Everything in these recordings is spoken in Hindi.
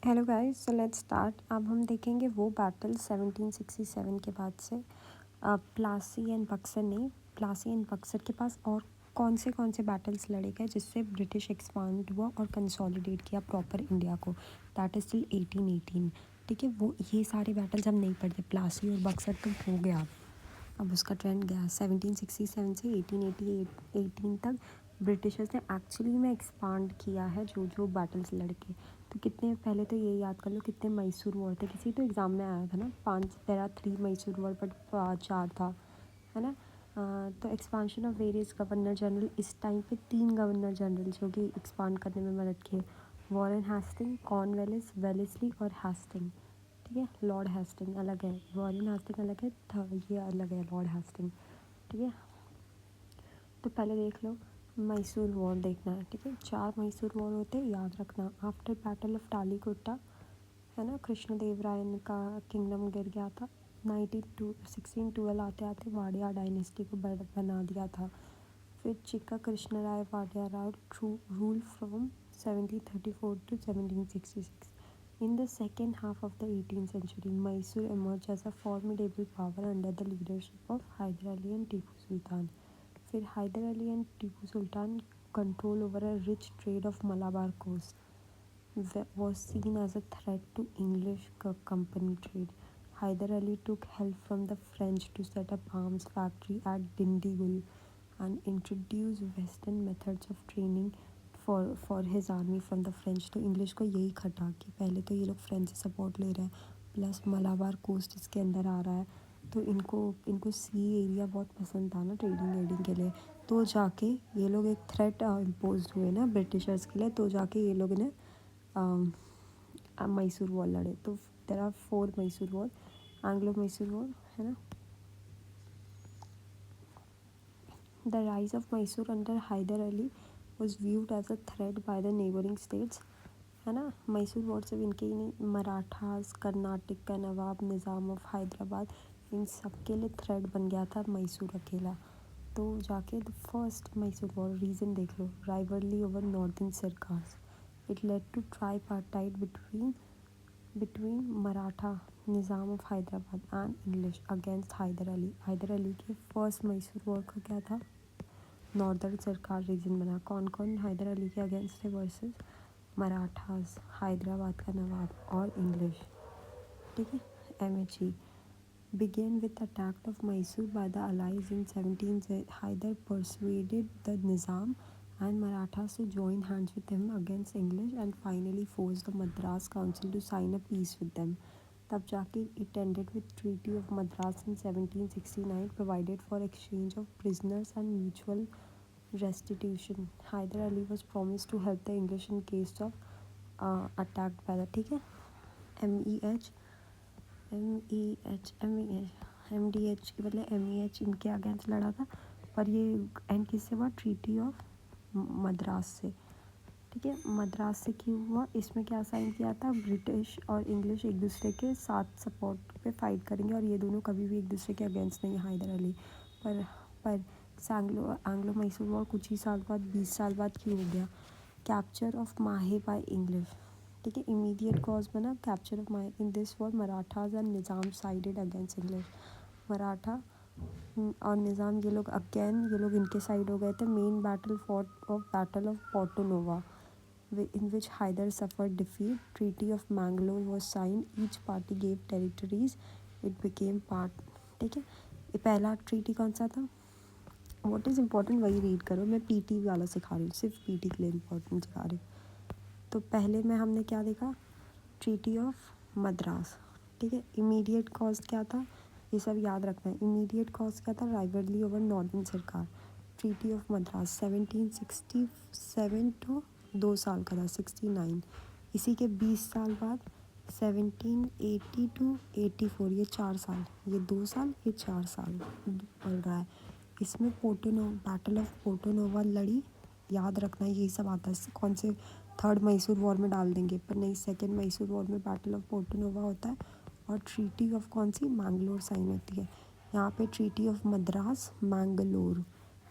Hello guys, so let's start. अब हम देखेंगे वो बैटल 1767 के बाद से प्लासी एंड बक्सर नहीं, प्लासी एंड बक्सर के पास और कौन से बैटल्स लड़े गए जिससे ब्रिटिश एक्सपांड हुआ और कंसोलिडेट किया प्रॉपर इंडिया को। That is till 1818। ठीक है, वो ये सारे बैटल्स हम नहीं पढ़ते। प्लासी और बक्सर तो हो गया, अब उसका ट्रेंड गया 1767 से 1888 तक। ब्रिटिशर्स ने एक्चुअली में एक्सपांड किया है जो बैटल्स लड़के। तो कितने, पहले तो ये याद कर लो कितने मैसूर वॉर थे। किसी तो एग्ज़ाम में आया था ना, 5 तेरह 3 मैसूर वॉर, बट 4 था, है ना। तो expansion of various governor general, इस टाइम पे 3 गवर्नर जनरल जो कि एक्सपांड करने में मदद किए। वॉरेन हेस्टिंग, कॉर्नवेलिस, वेलेस्ली और हेस्टिंग। ठीक है, लॉर्ड हेस्टिंग अलग है, वॉरेन हेस्टिंग अलग है, ये अलग है लॉर्ड हेस्टिंग। ठीक है, तो पहले देख लो मैसूर वॉर देखना है। ठीक है, 4 मैसूर वॉर होते हैं, याद रखना। आफ्टर बैटल ऑफ टालीकोटा, है ना, कृष्णदेवराय का किंगडम गिर गया था। 1612 आते आते वाडिया डायनेस्टी को बना दिया था। फिर Chikka Krishnaraya Wadiyar Rao rule from 1734 to 1766. In the second half of the 18th century, Mysore emerged as a formidable power under the leadership of Hyder Ali and Tipu Sultan. फिर Hyder Ali and Tipu Sultan control over a rich trade of Malabar coast was seen as a threat to English company trade. Hyder Ali took help from the French to set up arms factory at Dindigul and introduce western methods of training for his army from the French. तो इंग्लिश को यही खटा कि पहले तो ये लोग फ्रेंच से सपोर्ट ले रहे हैं, प्लस मलाबार कोस्ट इसके अंदर आ रहा है, तो इनको सी एरिया बहुत पसंद था ना ट्रेडिंग वेडिंग के लिए। तो जाके ये लोग एक थ्रेट इम्पोज हुए ना ब्रिटिशर्स के लिए, तो जाके ये लोग ने मैसूर वॉर लड़े। तो there are 4 Mysore war, Anglo Mysore war, है ना। The rise of Mysore under Hyder Ali was viewed as a threat by the neighboring states, है ना। मैसूर वॉर सिर्फ इनके ही नहीं, मराठास, कर्नाटक का नवाब निज़ाम ऑफ हैदराबाद, इन सब के लिए थ्रेट बन गया था मैसूर अकेला। तो जाके the first Mysore war, reason देख लो, rivalry over northern Circars. It led to tripartite between Maratha Nizam of Hyderabad and English against Hyder Ali. Hyder Ali के फर्स्ट मैसूर वॉर का क्या था, नॉर्दर्न सरकार रीजन बना। कौन कौन हैदर अली के अगेंस्ट थे वर्सेस मराठास, हैदराबाद का नवाब और इंग्लिश। ठीक है, MHE began with the attack of Mysore by the allies in 17. Hyder persuaded the Nizam and Marathas to join hands with him against English and finally forced the Madras Council to sign a peace with them. तब जाके it ended with Treaty of Madras in 1769, provided for exchange of prisoners and mutual restitution. Hyder Ali was promised to help the English in case of attacked by the, ठीक है, MEH MDH के बदले MEH इनके अगेंस्ट लड़ा था। पर ये एंड किससे हुआ, ट्रीटी ऑफ मद्रास से। ठीक है, मद्रास से क्यों हुआ, इसमें क्या साइन किया था, ब्रिटिश और इंग्लिश एक दूसरे के साथ सपोर्ट पे फाइट करेंगे और ये दोनों कभी भी एक दूसरे के अगेंस्ट नहीं, हैदर अली। पर एंग्लो मैसूर वॉर कुछ ही साल बाद, 20 साल बाद क्यों हो गया, capture of Mahe by English. ठीक है, इमीडिएट कॉज बना capture of Mahe. In this war Marathas and Nizam sided against English. Maratha और निज़ाम ये लोग इनके साइड हो गए थे। Main battle battle of Porto Novo in which Hyder suffered defeat. Treaty of Mangalore was signed. Each party gave territories. It became part. ठीक है, ये पहला ट्रीटी कौन सा था, व्हाट इज़ इम्पोर्टेंट वही रीड करो, मैं पीटी वाला सिखा रही हूँ, सिर्फ पीटी के लिए इम्पोर्टेंट सिखा रही हूँ। तो पहले में हमने क्या देखा, ट्रीटी ऑफ मद्रास। ठीक है, इमीडिएट कॉज क्या था, ये सब याद रखना है। इमीडिएट कॉज क्या था, राइवलरी ओवर नॉर्दर्न सरकार। ट्रीटी ऑफ मद्रास 1767 टू 2 साल का था, 69। इसी के 20 साल बाद 1780 टू 84, ये 4 साल, ये 2 साल, ये 4 साल पड़ रहा है। इसमें बैटल ऑफ पोर्टोनोवा लड़ी, याद रखना यही सब आता है। कौन से थर्ड मैसूर वॉर में डाल देंगे, पर नहीं, सेकेंड मैसूर वॉर में बैटल ऑफ पोर्टोनोवा होता है और ट्रीटी ऑफ कौन सी, मैंगलोर साइन होती है। यहाँ पे ट्रीटी ऑफ मद्रास मैंगलोर।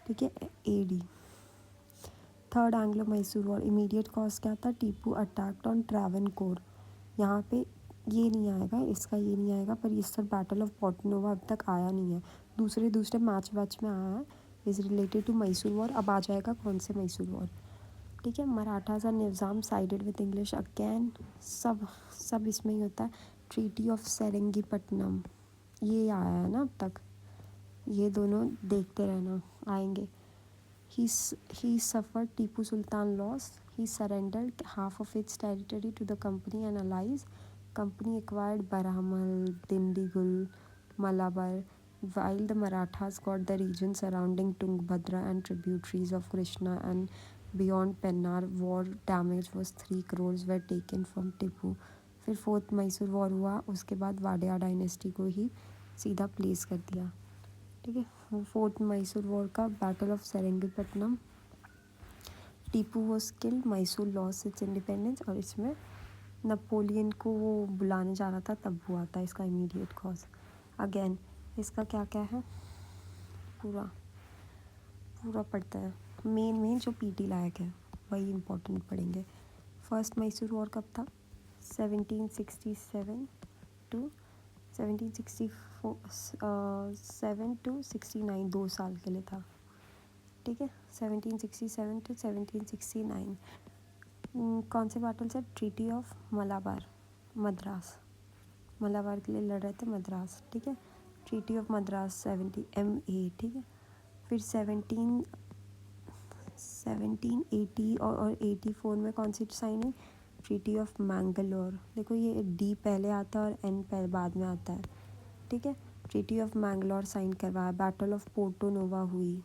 ठीक है, AD। Third Anglo Mysore war, immediate cause क्या था, टीपू अटैक्ड ऑन ट्रैवनकोर। यहाँ पे ये नहीं आएगा, इसका ये नहीं आएगा, पर इस सर बैटल ऑफ पोर्टनोवा अब तक आया नहीं है, दूसरे मैच में आया है, is related to Mysore war. अब आ जाएगा कौन से मैसूर वॉर, ठीक है। मराठाज और निज़ाम साइडेड विद इंग्लिश अगेन, सब सब इसमें ही होता है। ट्रीटी ऑफ सेरिंगपट्टनम, ये आया है ना अब तक, ये दोनों देखते रहना आएंगे। He suffered Tipu Sultan loss. He surrendered half of its territory to the company and allies. Company acquired Baramal, Dindigul, Malabar, while the Marathas got the region surrounding Tungabhadra and tributaries of Krishna and beyond Pennar. War damage was 3 crores were taken from Tipu. फिर फोर्थ मैसूर वॉर हुआ, उसके बाद वाडिया डायनेस्टी को ही सीधा प्लेस कर दिया, ठीक है। फोर्थ मैसूर वॉर का battle of Seringapatam, Tipu was killed, Mysore lost its independence, और इसमें नेपोलियन को वो बुलाने जा रहा था तब हुआ था इसका इमीडिएट कॉज। अगेन इसका क्या क्या है पूरा पूरा पढ़ते हैं, मेन जो पीटी लायक है वही इम्पोर्टेंट पढ़ेंगे। फर्स्ट मैसूर वॉर कब था, 1767 टू 1767 टू 69, 2 साल के लिए था, ठीक है। 1767 टू 1769 कौन से बैटल से, ट्रीटी ऑफ मलाबार, मद्रास, मलाबार के लिए लड़ रहे थे मद्रास, ठीक है। ट्रीटी ऑफ मद्रास 70 MA, ठीक है। फिर 1780 और 84 में कौन सी साइन हुई, ट्रीटी ऑफ मैंगलोर। देखो ये डी पहले आता है और एन पहले बाद में आता है, ठीक है। ट्रीटी ऑफ मैंगलोर साइन करवाया। बैटल ऑफ पोर्टो नोवा हुई,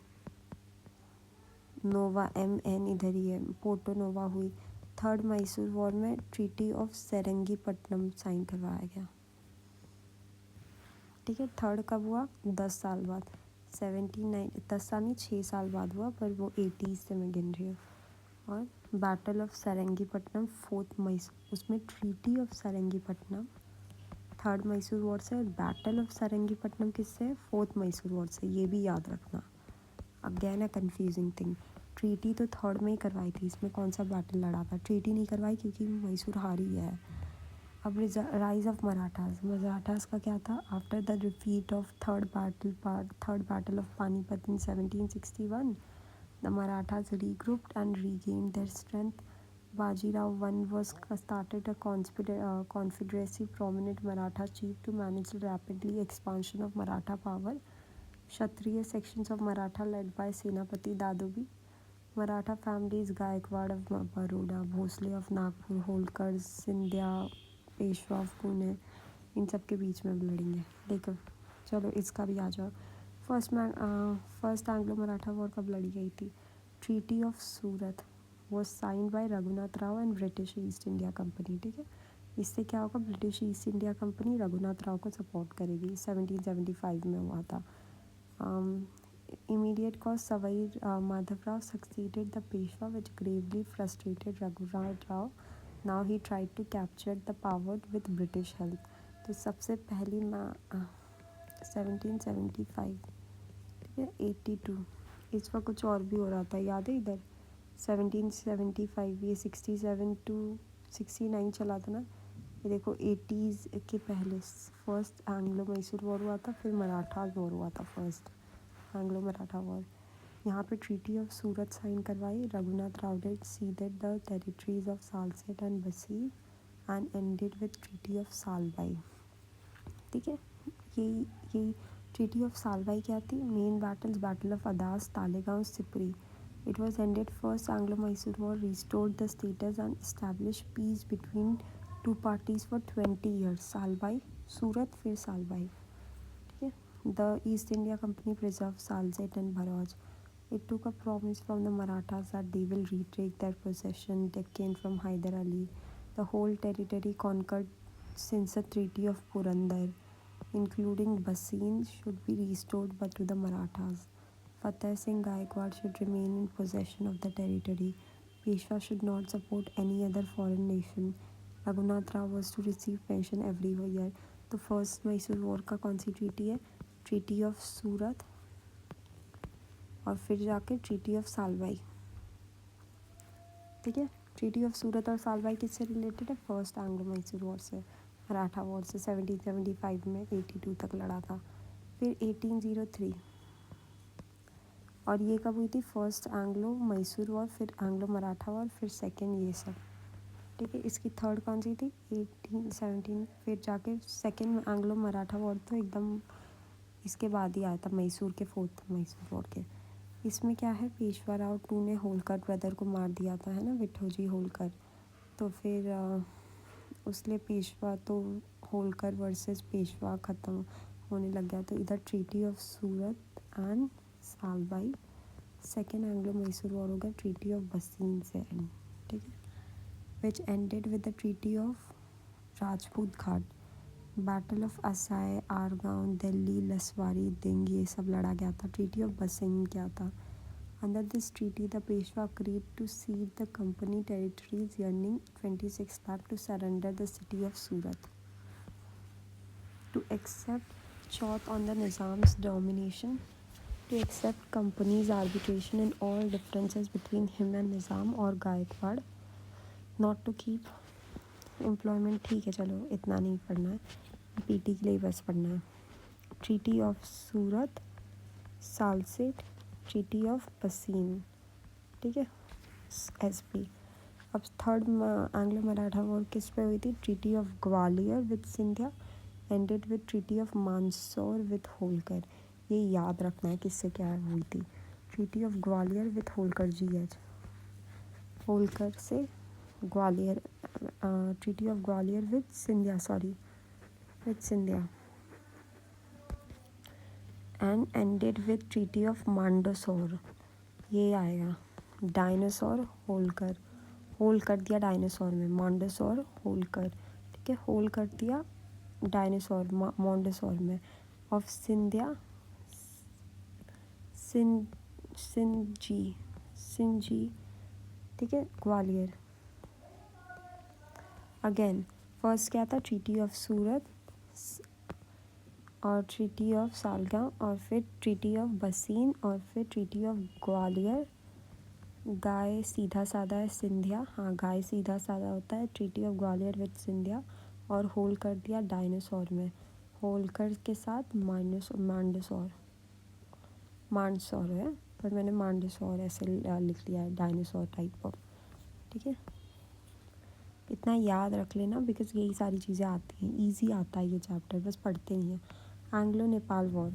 नोवा MN इधर ही है, पोर्टो नोवा हुई। थर्ड मैसूर वॉर में ट्रीटी ऑफ सेरिंगपट्टनम साइन करवाया गया, ठीक है। थर्ड कब हुआ, 10 साल बाद, 10 साल नहीं 6 साल बाद हुआ, पर वो 80s से मैं गिन रही हूँ। और battle of Seringapatam fourth Mysore, उसमें treaty of Seringapatam third Mysore war से, और बैटल ऑफ सेरिंगपट्टनम किससे, फोर्थ मैसूर वॉर से, ये भी याद रखना। Again a confusing thing, treaty तो थर्ड में ही करवाई थी, इसमें कौन सा बैटल लड़ा था, ट्रीटी नहीं करवाई क्योंकि मैसूर हार ही है। अब राइज ऑफ मराठास का क्या था, after the defeat of third battle of Panipat in 1761 the Marathas regrouped and regained their strength. Bajirao I was started a confederacy prominent Maratha chief to manage the rapidly expansion of Maratha power. Kshatriya sections of Maratha led by Senapati Dadobi. Maratha families Gaikwad of Baroda, Bhosle of Nagpur, Holkar, Sindhya, Peshwa of Pune, इन सब के बीच में लड़ेंगे। देखो चलो इसका भी आ जाओ। फर्स्ट एंग्लो मराठा वॉर कब लड़ी गई थी, treaty of Surat was signed by Raghunath Rao and British East India company, ठीक है। इससे क्या होगा, British East India company Raghunath Rao को सपोर्ट करेगी, 1775 में हुआ था। Immediate cause Sawai Madhavrao succeeded the Peshwa which gravely frustrated Raghunath Rao. Now he tried to capture the power with British help. तो सबसे पहली 1775, ठीक है। 82 इस वक्त कुछ और भी हो रहा था, याद है इधर 1775, ये 67 टू 69 चला था ना। ये देखो 80s के पहले फर्स्ट एंग्लो मैसूर वॉर हुआ था, फिर मराठा वॉर हुआ था, फर्स्ट एंग्लो मराठा वॉर। यहाँ पे ट्रीटी ऑफ सूरत साइन करवाई, Raghunath Rao did ceded the territories of Salsette and Bassein and ended with treaty of Salbai, ठीक है। यही ट्रीटी ऑफ सालबाई क्या थी, main battles, battle of Adas, Talegaon, Sipri. It was ended first Anglo Mysore war, restored the status and establish peace between two parties for 20 years. Salbai Surat, फिर सालबाई, ठीक है। The East India Company preserve Salsette and Broach. It took a promise from the Marathas that they will retake their possession Deccan from Hyder Ali. The whole territory conquered since the Treaty of Purandar, including Bassein, should be restored but to the Marathas. Fateh Singh Gaikwad should remain in possession of the territory. Peshwa should not support any other foreign nation. Raghunath Rao was to receive pension every year. तो फर्स्ट मैसूर वॉर का कौन सी ट्रीटी है, ट्रीटी ऑफ सूरत, और फिर जाके ट्रीटी ऑफ सालबाई, ठीक है। ट्रीटी ऑफ सूरत और सालबाई किससे रिलेटेड है? फर्स्ट एंग्लो मैसूर वॉर से, मराठा वॉर से 1775 में 82 तक लड़ा था। फिर 1803, और ये कब हुई थी? फर्स्ट एंग्लो मैसूर वॉर, फिर एंग्लो मराठा वॉर, फिर सेकेंड ये सब, ठीक है। इसकी थर्ड कौन सी थी? 1817। फिर जाके सेकेंड एंग्लो मराठा वॉर तो एकदम इसके बाद ही आया था, मैसूर के, फोर्थ मैसूर वॉर के। इसमें क्या है, पेशवा राव टू ने होलकर ब्रदर को मार दिया था, है ना, विठोजी होलकर। तो फिर उसलिए पेशवा तो होलकर वर्सेस पेशवा ख़त्म होने लग गया। तो इधर treaty of Surat and Salbai, second Anglo Mysore war होगा ट्रीटी ऑफ बसीन से एंड, ठीक है, विच ended with the treaty of Rajput Ghat. Battle of असाय, आरगांव, दिल्ली, लसवारी, दिंग, ये सब लड़ा गया था। ट्रीटी ऑफ बसीन क्या था? Under this treaty, the Peshwa agreed to cede the company territories earning 26 lakh to surrender the city of Surat, to accept Chauth on the Nizam's domination, to accept company's arbitration in all differences between him and Nizam or Gaikwad, not to keep employment। ठीक है, चलो इतना नहीं पढ़ना है, पीटी के लिए बस पढ़ना है। Treaty of Surat, Salcete, treaty of बसीन, ठीक है, एसपी। अब थर्ड एंग्लो मराठा वॉर किस पे हुई थी? Treaty of Gwalior with Scindia, ended with treaty of Mandsaur with Holkar. ये याद रखना है किससे क्या हुई थी। Treaty of Gwalior with Holkar, GH, Holkar से Gwalior. Treaty of Gwalior with Scindia, sorry, with Scindia, and ended with treaty of Mandsaur. ये आएगा डायनासोर, होल कर दिया डायनासोर में, मांडसौर, होल कर, ठीक है, होल कर दिया डायनासोर मांडसौर में, ऑफ सिंधिया, सिंजी, ठीक है, ग्वालियर। अगेन फर्स्ट क्या था? ट्रीटी ऑफ सूरत और ट्रीटी ऑफ सालगांव, और फिर ट्रीटी ऑफ बसीन, और फिर ट्रीटी ऑफ ग्वालियर। गाय सीधा साधा है, सिंधिया, हाँ गाय सीधा साधा होता है। Treaty of Gwalior with Scindia, और होल कर दिया डायनासोर में, होलकर के साथ मांडसौर है, पर मैंने मांडसौर ऐसे लिख दिया है, डायनासोर टाइप ऑफ, ठीक है। इतना याद रख लेना, बिकॉज यही सारी चीज़ें आती हैं, इजी आता है ये चैप्टर, बस पढ़ते नहीं हैं। Anglo Nepal war,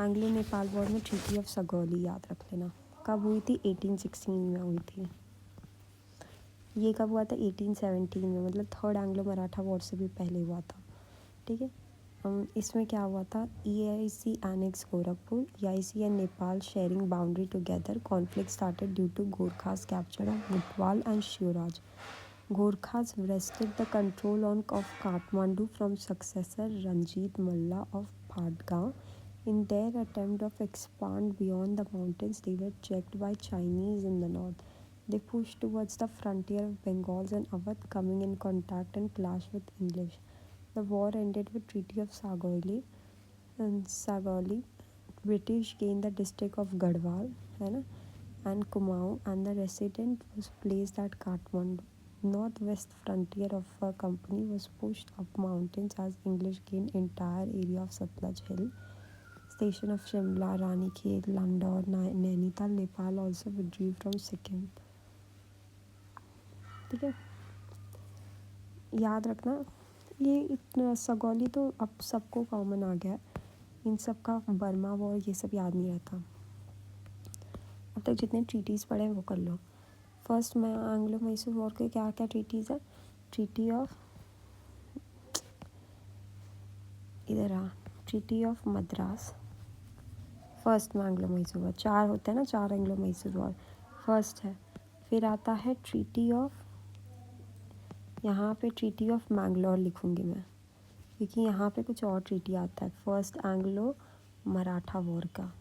Anglo Nepal war में ट्रीटी ऑफ सगौली याद रख लेना। कब हुई थी? 1816 में हुई थी। ये कब हुआ था? 1817 में, मतलब थर्ड एंग्लो मराठा वॉर से भी पहले हुआ था, ठीक है। इसमें क्या हुआ था? EIC annex Gorakhpur, EIC and Nepal sharing boundary together, conflict started due to Gorkhas capture of Butwal and Shivraj. Gorkhas wrested the control of Kathmandu from successor Ranjit Malla of Bhadgaon. In their attempt to expand beyond the mountains, they were checked by Chinese in the north. They pushed towards the frontier of Bengals and Awadh, coming in contact and clash with English. The war ended with Treaty of Sagoili. And Sagoili, British gained the district of Garhwal, and Kumaon, and the resident was placed at Kathmandu. Northwest frontier of our company was pushed up mountains as English gained entire area of Satluj Hill. Station of Shimla, Ranikhet, Landaur, Nainital, Nepal also withdrew from Sikkim. ठीक है, याद रखना। ये इतना सगौली तो अब सबको कॉमन आ गया है, इन सब का बर्मा वॉर ये सब याद नहीं रहता। अब तक जितने ट्रीटीज़ पढ़े हैं वो कर लो। फर्स्ट में एंग्लो मैसूर वॉर के क्या क्या ट्रीटीज़ है? ट्रीटी ऑफ, इधर आ, ट्रीटी ऑफ मद्रास, फर्स्ट में एंग्लो मैसूर वॉर, 4 होते हैं ना, 4 एंग्लो मैसूर वॉर, फर्स्ट है। फिर आता है ट्रीटी ऑफ, यहाँ पे ट्रीटी ऑफ मैंगलोर लिखूँगी मैं, क्योंकि यहाँ पे कुछ और ट्रीटी आता है। फर्स्ट एंग्लो मराठा वॉर का,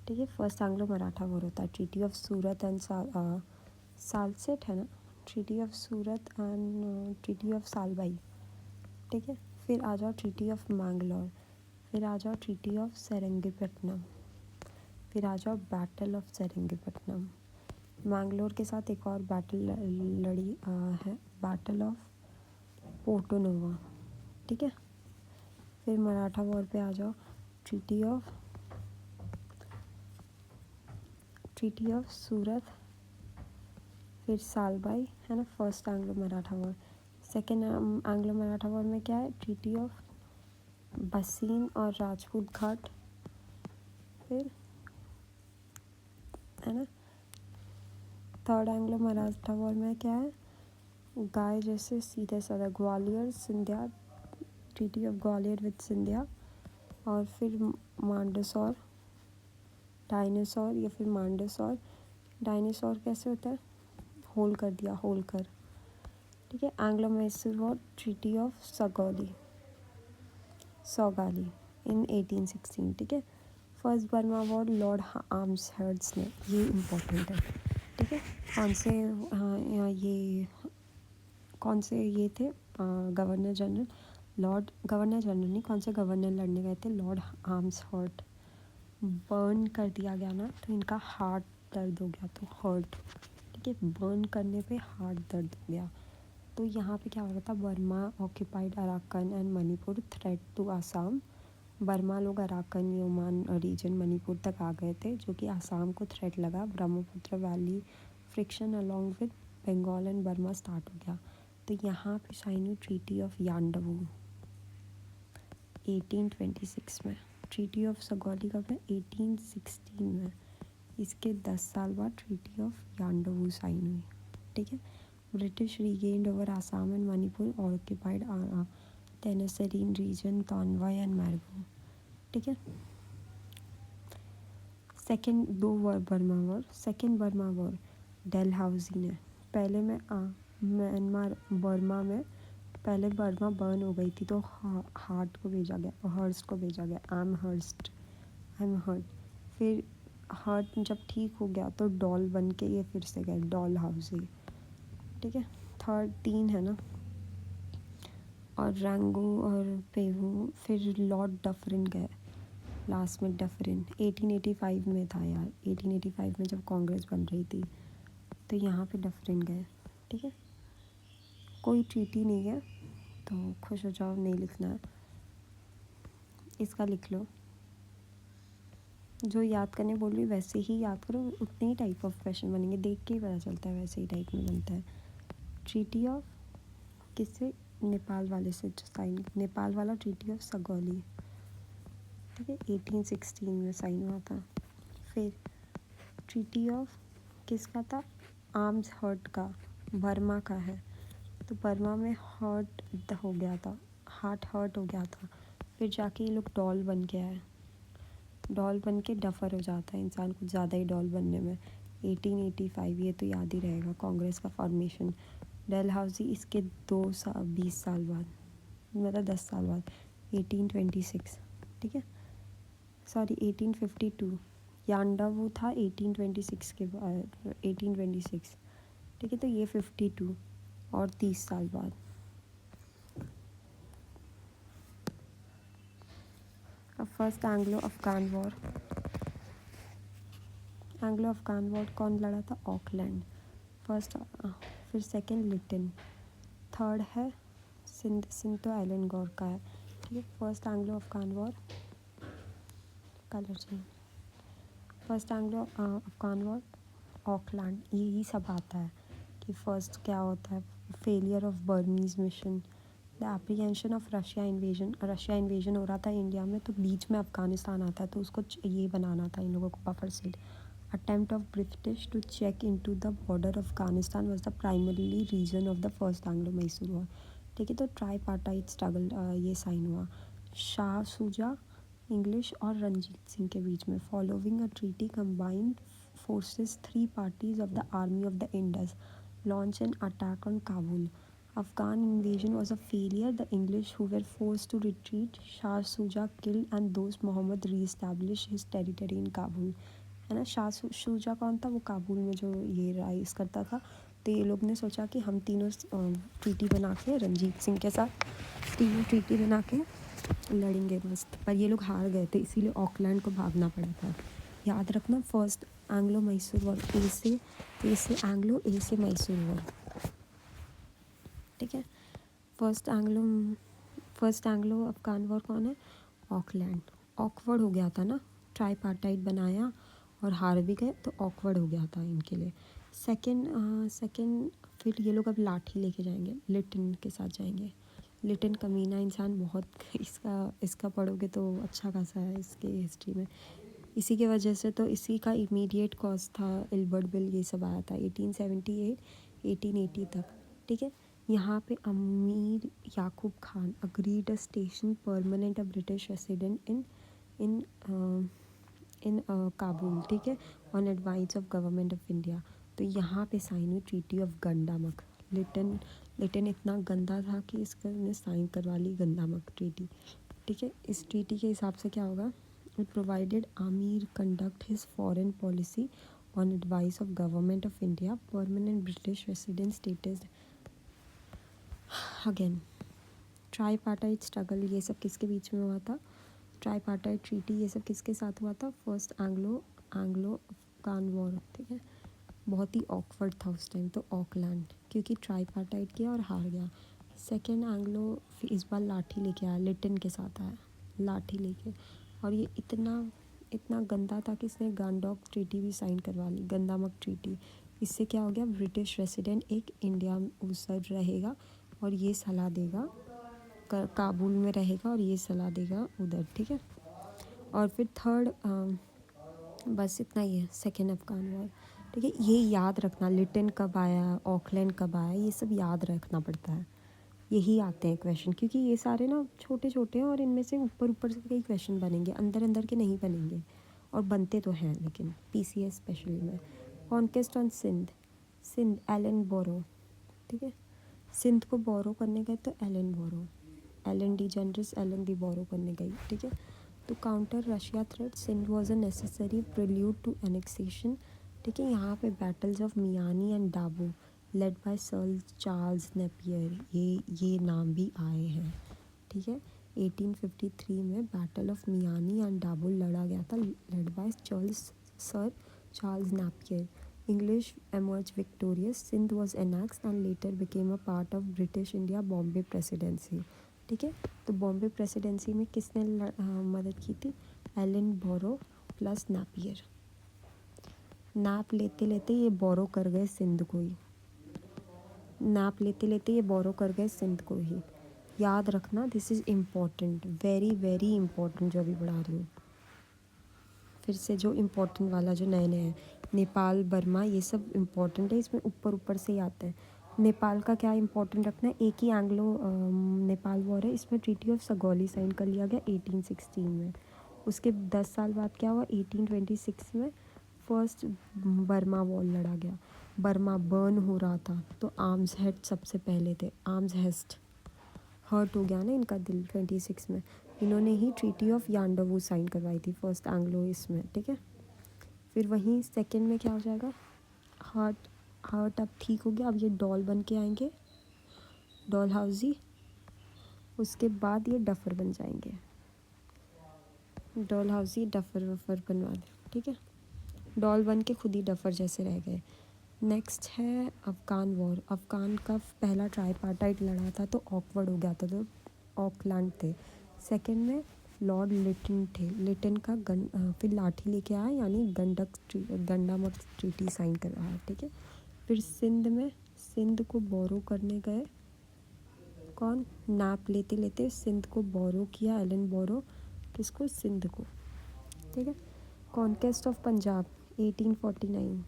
ठीक है, फर्स्ट एंग्लो मराठा वॉर होता है। Treaty of Surat and Salcete है ना, treaty of Surat and treaty of Salbai, ठीक है। फिर आ जाओ ट्रीटी ऑफ मैंगलोर, फिर आ जाओ ट्रीटी ऑफ सेरिंगपट्टनम, फिर आ जाओ बैटल ऑफ सेरिंगपट्टनम, मैंगलोर के साथ एक और बैटल लड़ी है, बैटल ऑफ पोर्टो नोवा, ठीक है। फिर मराठा वॉर पे आ जाओ, ट्रीटी ऑफ सूरत, फिर सालबाई, है ना, first Anglo Maratha war. Second Anglo Maratha war में क्या है, ट्रीटी ऑफ बसीन और राजपूत घाट, फिर, है ना। थर्ड एंग्लो मराठा वॉर में क्या है, गाय जैसे सीधे साधा, Gwalior Scindia, treaty of Gwalior with Scindia, और फिर मांडसौर, डायनासोर या फिर मांडसौर। डायनासोर कैसे होता है, होल कर दिया, होल कर, ठीक है। Anglo Mysore war, treaty of Sugauli in 1816, ठीक है। फर्स्ट बर्मा वॉर, लॉर्ड आर्म्स हर्ट्स ने, ये इम्पोर्टेंट है, ठीक है। कौन से ये थे गवर्नर जनरल, गवर्नर जनरल नहीं, कौन से गवर्नर लड़ने गए थे, लॉर्ड आर्म्स हर्ट। बर्न कर दिया गया ना, तो इनका हार्ट दर्द हो गया, तो हर्ट, ठीक है। बर्न करने पे हार्ट दर्द हो गया। तो यहाँ पे क्या हो रहा था, Burma occupied Arakan and Manipur, threat to Assam. Burma लोग अराकन, योमान रीजन, मणिपुर तक आ गए थे, जो कि आसाम को थ्रेट लगा। Brahmaputra valley friction along with Bengal and Burma start हो गया। तो यहाँ पे साइन हुई ट्रीटी ऑफ यांडवू 1826 में। ट्रीटी ऑफ सगौली कब है, 1816 में। इसके 10 साल बाद ट्रीटी ऑफ यांडवू साइन हुई, ठीक है। British regained over Assam and Manipur, occupied Tenasserim region, Tavoy and Mergui, ठीक है। Second second Burma war, Dalhousie ने, पहले में म्यांमार, बर्मा में पहले बर्मा बर्न हो गई थी, तो हार्ट को भेजा गया, हर्स्ट को भेजा गया, आई एम हर्ट। फिर हार्ट जब ठीक हो गया तो डॉल बन के ये फिर से गए, डॉल हाउसी, ठीक है। थर्ड 3 है ना, और रैंगो और पेवू, फिर लॉर्ड डफरिन गए लास्ट में। डफरिन 1885 में था यार, 1885 में जब कांग्रेस बन रही थी, तो यहाँ पे डफरिन गए, ठीक है। कोई ट्रीटी नहीं है, तो खुश हो जाओ, नहीं लिखना है, इसका लिख लो। जो याद करने बोल रही वैसे ही याद करो, उतने ही टाइप ऑफ क्वेश्चन बनेंगे, देख के ही पता चलता है, वैसे ही टाइप में बनता है। ट्रीटी ऑफ किससे, नेपाल वाले से साइन, नेपाल वाला ट्रीटी ऑफ सगौली, ठीक है, 1816 में साइन हुआ था। फिर ट्रीटी ऑफ किसका था, आर्म्स हर्ट का, बर्मा का है। तो बर्मा में हर्ट हो गया था, हार्ट हर्ट हो गया था, फिर जाके ये लोग डॉल बन के आए। डॉल बन के डफर हो जाता है इंसान, कुछ ज़्यादा ही डॉल बनने में। 1885, ये तो याद ही रहेगा, कांग्रेस का फॉर्मेशन। डलहौजी इसके 20 साल बाद, मतलब 10 साल बाद, 1826, ठीक है। सॉरी 1852, यान्डावू था 1826 के बाद, 1826, ठीक है। तो ये 52 और 30 साल बाद। अब first Anglo Afghan war, Anglo Afghan war कौन लड़ा था, ऑकलैंड फर्स्ट। फिर सेकंड लिटिन, थर्ड है सिंतो आइलैंड गौर का है, ठीक है। First Anglo Afghan war, colour change, first Anglo Afghan war, Auckland, यही सब आता है कि फर्स्ट क्या होता है, failure of Burmese mission, the apprehension of Russia invasion हो रहा था इंडिया में, तो बीच में अफगानिस्तान आता है, तो उसको ये बनाना था इन लोगों को, buffer state. Attempt of British to check into the border of Afghanistan was the primarily reason of the first Anglo Mysore war, ठीक है। तो ट्राईपार्टाइट स्ट्रगल ये साइन हुआ शाह सूजा इंग्लिश और रंजीत सिंह के बीच में। Following a treaty combined forces 3 parties of the army of the Indus launch an attack on Kabul. Afghan invasion was a failure. The English, who were forced to retreat, Shah Shuja killed and those Muhammad re-established his territory in Kabul. है ना, शाह शुजा कौन था, वो काबुल में जो ये राइज करता था। तो ये लोग ने सोचा कि हम तीनों ट्रीटी बना के, रंजीत सिंह के साथ तीनों ट्रीटी बना के लड़ेंगे मस्त, पर ये लोग हार गए थे, इसीलिए ऑकलैंड को भागना पड़ा था। याद रखना, फर्स्ट एंग्लो मैसूर वॉर, ए से एंग्लो, ए से मैसूर वॉर, ठीक है। फर्स्ट एंग्लो अफगान वॉर कौन है? ऑकलैंड। ऑकवर्ड हो गया था ना, ट्राईपार्टाइट बनाया और हार भी गए तो ऑकवर्ड हो गया था इनके लिए। सेकंड फिर ये लोग अब लाठी लेके जाएंगे, लिटन के साथ जाएंगे। लिटन कमीना इंसान बहुत, इसका पढ़ोगे तो अच्छा खासा है इसके हिस्ट्री में। इसी की वजह से तो इसी का इमीडिएट कॉज था इल्बर्ट बिल, ये सब आया था 1878 1880 तक, ठीक है। यहाँ पे Amir Yakub Khan agreed a station permanent a British resident in in Kabul, ठीक है, on advice of government of India. तो यहाँ पे साइन हुई ट्रीटी ऑफ गंडामक। लिटन इतना गंदा था कि इसका ने साइन करवा ली गंडामक ट्रीटी, ठीक है। इस ट्रीटी के हिसाब से क्या होगा? It provided Aamir conduct his foreign policy on advice of government of India, permanent British resident status. Again tripartite struggle, ये सब किसके बीच में हुआ था? ट्राईपार्टाइट ट्रीटी ये सब किसके साथ हुआ था? फर्स्ट एंग्लो अफगान वॉर, ठीक है। बहुत ही ऑकवर्ड था उस टाइम तो ऑकलैंड, क्योंकि ट्राईपार्टाइट किया और हार गया। सेकेंड एंग्लो इस बार लाठी लेके आया, लिटन के साथ आया लाठी लेके, और ये इतना गंदा था कि इसने गांडोक ट्रीटी भी साइन करवा ली, गंदामक ट्रीटी। इससे क्या हो गया? ब्रिटिश रेसिडेंट एक इंडिया उधर रहेगा और ये सलाह देगा, काबुल में रहेगा और ये सलाह देगा उधर, ठीक है। और फिर थर्ड, बस इतना ही है, सेकेंड अफगान वॉर, ठीक है। ये याद रखना, लिटन कब आया, ऑकलैंड कब आया, ये सब याद रखना पड़ता है। यही आते हैं क्वेश्चन, क्योंकि ये सारे ना छोटे छोटे हैं और इनमें से ऊपर से कई क्वेश्चन बनेंगे, अंदर के नहीं बनेंगे, और बनते तो हैं लेकिन पीसीएस स्पेशली में। Conquest on Sindh Ellenborough, ठीक है। सिंध को बोरो करने गए तो एलन डी जनरस, एलन दी बोरो करने गई, ठीक है। To counter Russia threat Sindh was a necessary prelude to annexation, ठीक है। यहाँ पे battles of Miani and Dabo led by sir Charles Napier, ये नाम भी आए हैं, ठीक है। 1853 में battle of Miani and Dabo लड़ा गया था, led by sir Charles Napier. English emerge victorious, Sindh was annexed and later became a part of British India Bombay presidency, ठीक है। तो बॉम्बे प्रेसिडेंसी में किसने मदद की थी? एलन बोरो प्लस नेपियर। नाप लेते लेते ये बोरो कर गए सिंध को ही, सिंध को ही। याद रखना, this is important, very very important जो अभी पढ़ा रही हूँ। फिर से जो इम्पोर्टेंट वाला जो नए हैं, नेपाल बर्मा, ये सब इम्पोर्टेंट है, इसमें ऊपर से ही आते हैं। नेपाल का क्या इम्पोर्टेंट रखना है? एक ही एंग्लो नेपाल वॉर है, इसमें ट्रीटी ऑफ सगौली साइन कर लिया गया 1816 में। उसके 10 साल बाद क्या हुआ? 1826 में फर्स्ट बर्मा वॉर लड़ा गया। बर्मा बर्न हो रहा था तो आर्म्स हेड सबसे पहले थे, आर्म्स हेस्ट हर्ट हो गया ना इनका दिल 26 में, इन्होंने ही ट्रीटी ऑफ यांडवू साइन करवाई थी फर्स्ट एंग्लो इसमें, ठीक है। फिर वहीं सेकंड में क्या हो जाएगा? हार्ट अब ठीक हो गया, अब ये डॉल बन के आएंगे, डॉल हाउसी। उसके बाद ये डफर बन जाएंगे, डॉल हाउसी डफर वफर बनवा दे, ठीक है। डॉल बन के खुद ही डफर जैसे रह गए। नेक्स्ट है अफ़गान वॉर। अफ़गान का पहला ट्राईपार्टाइट लड़ा था तो ऑकवर्ड हो गया था, तो ऑकलैंड थे। सेकंड में लॉर्ड लिटन थे, लिटन का फिर लाठी लेके आया, यानी गंडामक ट्रीटी साइन करवाया, ठीक है। फिर सिंध को बोरो करने गए, कौन? नाप लेते लेते सिंध को बोरो किया, एलन बोरो, किसको? सिंध को, ठीक है। Conquest of Punjab 1849।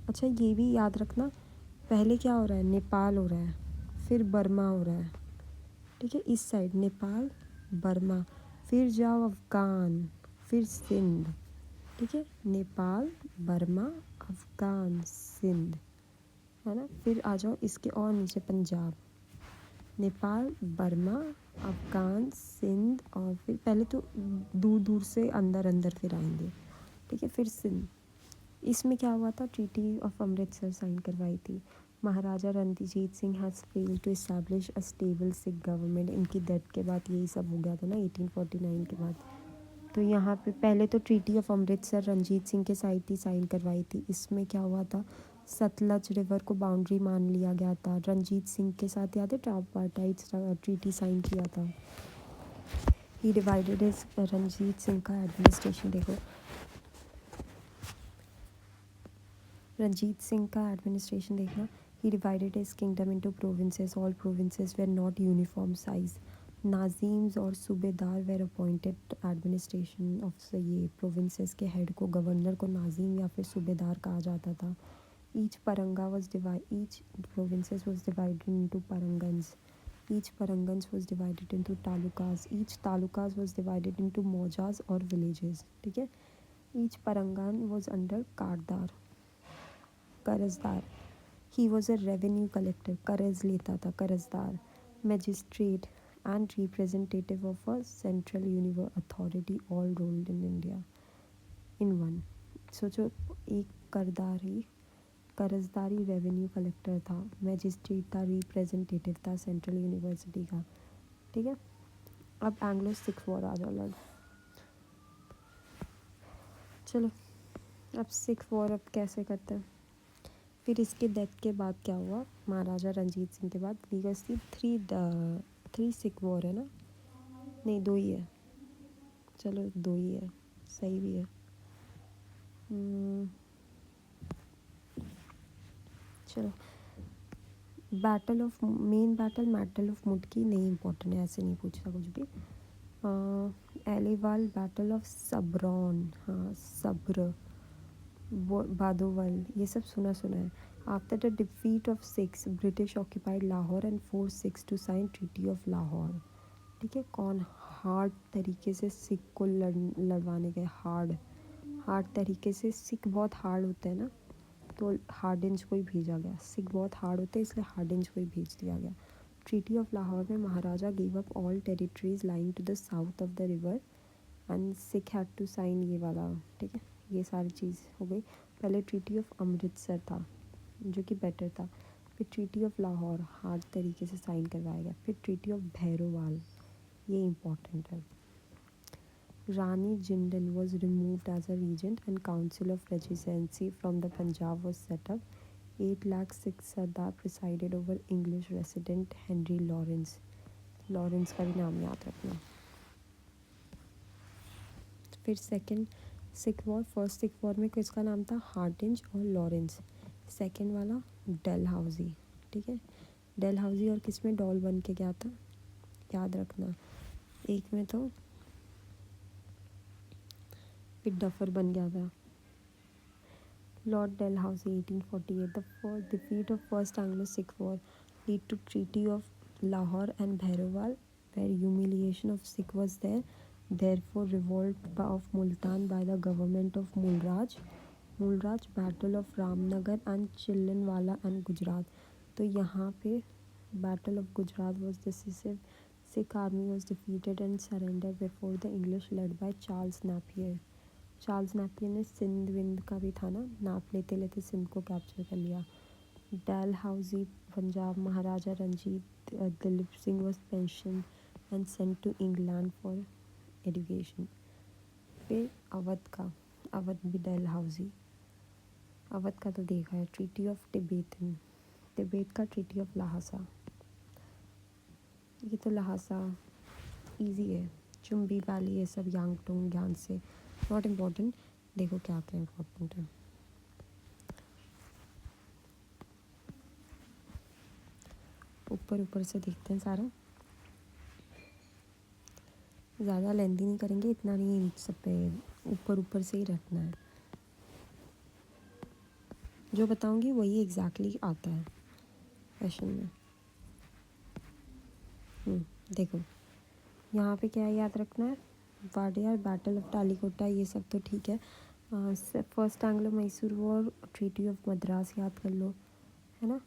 अच्छा ये भी याद रखना, पहले क्या हो रहा है? नेपाल हो रहा है, फिर बर्मा हो रहा है, ठीक है। इस साइड नेपाल बर्मा, फिर जाओ अफ़गान, फिर सिंध, ठीक है। नेपाल बर्मा अफ़गान सिंध, है ना। फिर आ जाओ इसके और नीचे पंजाब, नेपाल बर्मा अफ़गान सिंध, और फिर पहले तो दूर से अंदर फिर आएंगे, ठीक है। फिर सिंध, इसमें क्या हुआ था? ट्रीटी ऑफ अमृतसर साइन करवाई थी। Maharaja Ranjit Singh has failed to establish a stable Sikh government, इनकी डेथ के बाद यही सब हो गया था ना 1849 के बाद। तो यहाँ पे पहले तो ट्रीटी ऑफ अमृतसर रंजीत सिंह के साथ ही साइन करवाई थी। इसमें क्या हुआ था, सतलज रिवर को बाउंड्री मान लिया गया था। रंजीत सिंह के साथ याद है ट्रापार्टाइट ट्रीटी साइन किया था। He divided is Ranjit Singh का एडमिनिस्ट्रेशन देखो, रंजीत सिंह का एडमिनिस्ट्रेशन देखना। He divided his kingdom into provinces, all provinces were not uniform size. नाजीम्स और सूबेदार वेर अपॉइंटेड एडमिनिस्ट्रेशन ऑफ ये प्रोविंसेस के हेड को गवर्नर को नाजीम या फिर सूबेदार कहा जाता था। Each pargana was divide, each provinces was divided into parganas, each parganas was divided into talukas, each talukas was divided into मौजाज और विलेजेस, ठीक है। ईच परंगन वॉज अंडर कारदार, कर्जदार। He was a revenue collector, कर्ज लेता था, कर्जदार। Magistrate and representative of a central universe authority all rolled in India in one. सोचो, एक करदारी कर्जदारी रेवेन्यू कलेक्टर था, मैजिस्ट्रेट था, रिप्रेजेंटेटिव था सेंट्रल यूनिवर्सिटी का, ठीक है। अब एंग्लो सिख वॉर आ जाओ लड़। चलो अब सिख वॉर अब कैसे करते हैं। फिर इसके डेथ के बाद क्या हुआ, महाराजा रंजीत सिंह के बाद बिकॉज थ्री सिख वॉर है ना, नहीं 2 ही है, चलो 2 ही है, सही भी है। चलो battle of main battle of Mudki नहीं इम्पोर्टेंट है, ऐसे नहीं पूछता कुछ भी। एलिवाल बैटल ऑफ सबरौन, हाँ सब्र, बादोवल, ये सब सुना है। After the defeat of Sikhs British occupied Lahore and force Sikhs to sign treaty of Lahore, ठीक है। कौन हार्ड तरीके से सिख को लड़वाने गए, हार्ड तरीके से। सिख बहुत हार्ड होते हैं ना, तो हार्डिंज को ही भेजा गया। सिख बहुत हार्ड होते हैं इसलिए हार्डिंज को ही भेज दिया गया। ट्रीटी ऑफ लाहौर में Maharaja give up all territories lying to the south of the river and Sikh had to sign ये वाला, ठीक है। ये सारी चीज़ हो गई। पहले ट्रीटी ऑफ अमृतसर था जो कि बेटर था, फिर ट्रीटी ऑफ लाहौर हार्ड तरीके से साइन करवाया गया, फिर ट्रीटी ऑफ भैरोवाल, ये इम्पोर्टेंट है। Rani Jindal was removed as a regent and council of regency from the Punjab was set up. 8 lakh Sikh Sardar presided over English resident Henry Lawrence. Lawrence का भी नाम याद रखना। फिर second Sikh war, first Sikh war में किसका नाम था, हार्डिंज और लॉरेंस। सेकंड वाला डलहौजी, ठीक है। डलहौजी और किस में डॉल बन के गया था, याद रखना। एक में तो फिर डफर बन गया था। Lord Dalhousie 1848, the defeat of first Anglo-Sikh war lead to treaty of Lahore and Bhairoval where humiliation of Sikh was there. Therefore revolt of Multan by the government of Mulraj, battle of Ramnagar and Chillenwala and Gujarat। तो यहाँ पे battle of Gujarat was decisive. Sikh army was defeated and surrendered before the English led by Charles Napier। Charles Napier ने सिंध विंध का भी था ना, नाप लेते लेते सिंध को कैप्चर कर लिया। Dalhousie Punjab, Maharaja Ranjit Dilip Singh was pension and sent to England for education. फिर अवध भी डलहौजी, अवध का तो देखा है। ट्रीटी ऑफ तिब्बत का ट्रीटी ऑफ लहासा, ये तो लहासा इजी है। चुम्बी वैली ये सब यांगटोंग ज्ञान से नॉट इम्पॉर्टेंट। देखो क्या क्या इम्पोर्टेंट है। ऊपर से देखते हैं सारा, ज़्यादा लेंदी नहीं करेंगे, इतना नहीं इन सब पे, ऊपर से ही रखना है। जो बताऊंगी वही एग्जैक्टली आता है क्वेश्चन में। देखो यहाँ पे क्या याद रखना है, वाडियार, बैटल ऑफ टालीकोटा, ये सब तो ठीक है। First Anglo Mysore war, treaty of Madras याद कर लो, है ना।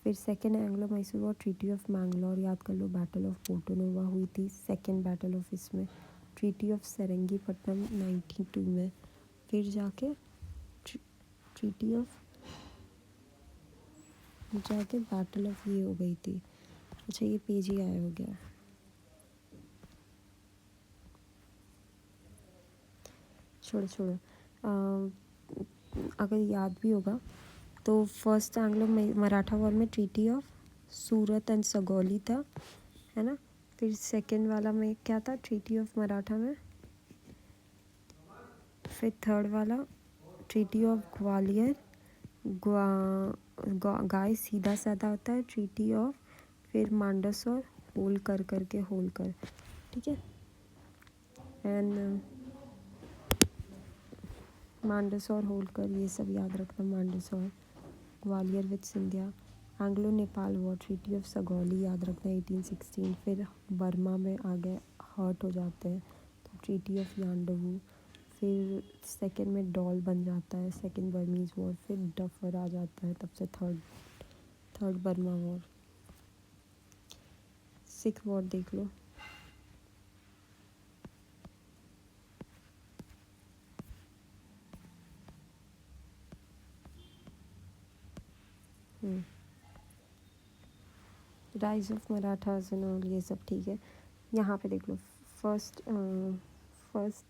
फिर second Anglo Mysore war, treaty of Mangalore याद कर लो। बैटल ऑफ पोर्टोनोवा हुई थी सेकेंड बैटल ऑफ इसमें। ट्रीटी ऑफ सेरेंगीपट्टनम 1902 में। फिर जाके ट्रीटी ऑफ बैटल ऑफ ये हो गई थी। अच्छा ये पेज ही आया हो गया। छोड़ो अगर याद भी होगा तो फर्स्ट एंग्लो मराठा वॉर में treaty of Surat and Sugauli था, है ना। फिर सेकंड वाला में क्या था, ट्रीटी ऑफ मराठा में। फिर थर्ड वाला ट्रीटी ऑफ ग्वालियर, गाय सीधा साधा होता है, ट्रीटी ऑफ। फिर मांडसौर, होलकर, ठीक है। एंड मांडसौर, होलकर, ये सब याद रखना। Mandsaur, Gwalior with Scindia. Anglo Nepal war, treaty of Sugauli याद रखना 1816। फिर बर्मा में आ गए, हर्ट हो जाते हैं तो ट्रीटी ऑफ यांडवू। फिर सेकंड में डॉल बन जाता है, सेकंड बर्मीज़ वॉर। फिर डफर आ जाता है, तब से third Burma war. Sikh war देख लो। Rise of Marathas and all, ये सब ठीक है। यहाँ पे देख लो, first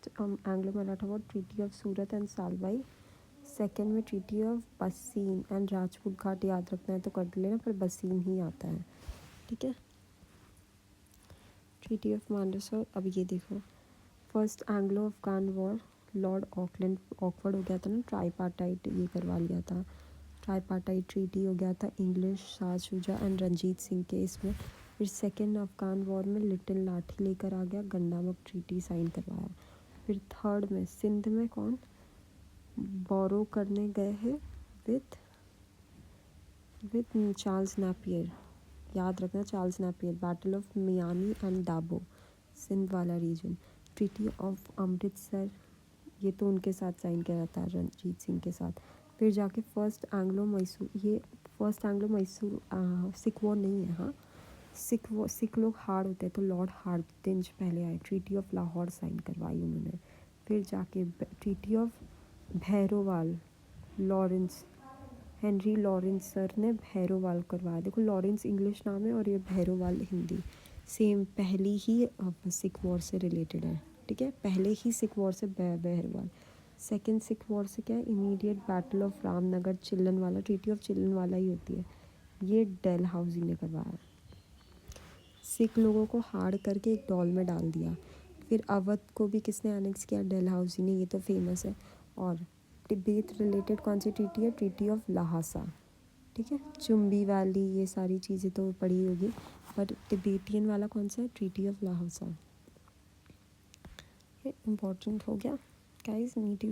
Anglo Maratha war, treaty of Surat and Salbai. Second में treaty of Bassein and Rajput Ghat, याद रखना है तो कर लेना, पर बसीन ही आता है, ठीक है। ट्रीटी ऑफ मांडसौर, अब ये देखो, first Anglo Afghan war, Lord Auckland, awkward हो गया था ना, ट्राईपार्टाइट ये करवा लिया था। ट्राईपार्टाइट ट्रीटी हो गया था इंग्लिश, शाह शुजा एंड रंजीत सिंह के इसमें। फिर सेकेंड अफगान वॉर में लिटिल लाठी लेकर आ गया, गंडामक ट्रीटी साइन करवाया। फिर थर्ड में सिंध में कौन बोरो करने गए हैं, विद चार्ल्स नेपियर, याद रखना Charles Napier. Battle of Miami and दाबो, सिंध वाला रीजन। ट्रीटी ऑफ अमृतसर, ये तो उनके साथ साइन किया था रंजीत सिंह के साथ। फिर जाके फर्स्ट एंग्लो मैसूर, ये first Anglo Mysore Sikh war नहीं है, हाँ। सिख लोग हार्ड होते हैं तो लॉर्ड हार्डिंज पहले आए, ट्रीटी ऑफ लाहौर साइन करवाई उन्होंने। फिर जाके treaty of Bhairowal, Lawrence, Henry Lawrence sir ने भैरोवाल करवाया। देखो लॉरेंस इंग्लिश नाम है और ये भैरोवाल हिंदी, सेम पहली ही सिख वॉर से रिलेटेड है, ठीक है। पहले ही सिख वॉर से भैरोवाल। सेकेंड सिख वॉर से क्या है, इमीडिएट बैटल ऑफ रामनगर, चिल्लन वाला, ट्रीटी ऑफ चिल्लन वाला ही होती है, ये डलहौजी ने करवाया। सिख लोगों को हार्ड करके एक डॉल में डाल दिया। फिर अवध को भी किसने एनेक्स किया, डलहौजी ने, ये तो फेमस है। और तिब्बत रिलेटेड कौन सी ट्रीटी है, ट्रीटी ऑफ लाहसा, ठीक है। चुम्बी वैली, ये सारी चीज़ें तो पढ़ी होगी, बट तिब्बतियन वाला कौन सा है, ट्रीटी ऑफ लाहौसा। ये इम्पोर्टेंट हो गया गाइस, मीट यू।